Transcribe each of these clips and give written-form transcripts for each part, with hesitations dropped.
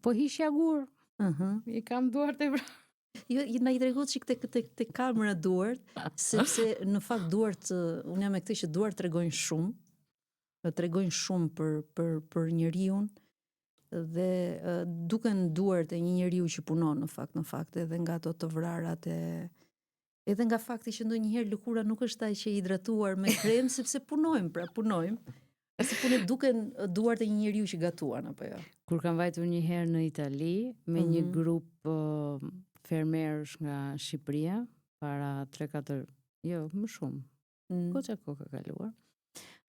Po hiqja gur, Mhm. I kam duart e vrarë. Jo, na I tregot çik te kamera duart, sepse në fakt duart, unë jam me këtë që duart tregojnë shumë, tregojnë shumë për njeriu dhe duken duart e një njeriu që punon në fakt edhe nga ato të vrarat edhe nga fakti që ndonjëherë lëkura nuk është ai që I hidratuar me krem sepse punojmë. Se punë duken duart e një njeriu që gatuan apo jo. Kur kam vajtur një herë në Itali me një grup fermerësh nga Shqipëria para 3-4, jo, më shumë. Goxha kohë ka kaluar.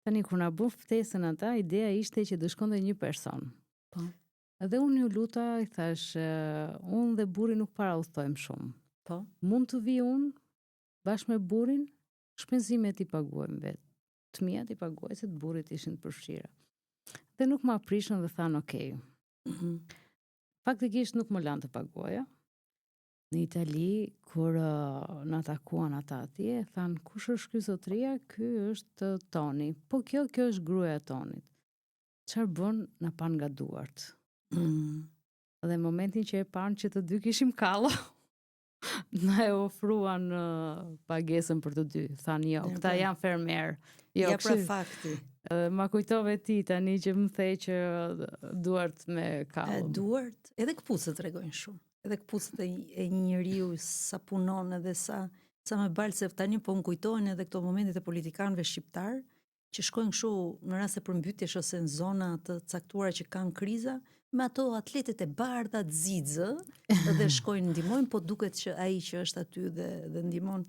Tani kur na bën ftesën ata, ideja ishte që do shkonte një person. Po. Edhe unë ju luta, I thash, unë dhe burri nuk para udhtojmë shumë. Po. Mund të vi unë bashkë me burrin, shpenzimet I paguajmë vetë. Të mia I paguaj se të burrit ishin të përfshira. Dhe nuk ma prishën dhe thanë okej. Faktikisht nuk më lanë të paguaja. Në Itali, kur na takuan ata atje, thanë, kush është ky zotria? Ky është Toni. Po kjo është gruaja e Tonit. Çfarë bën? Na pan nga duart. Dhe momentin që e pan që të dy kishim kallo, na e ofruan pagesën për të dy. Thanë jo, këta janë fermer. Jo, ja pra fakti. Ma kujtove ti tani që më thej që duart me kallë. Duart, edhe këpucët tregojnë shumë. Edhe këpucët e një njeriu sa punon edhe sa më balë, se tani po më kujtojnë edhe këto momentet e politikanëve shqiptar që shkojnë kështu në rast se përmbytjesh ose në zona të caktuara që kanë kriza, me ato atletet e bardha, xixë, dhe shkojnë ndihmojnë, po duket që ai që është aty dhe ndihmon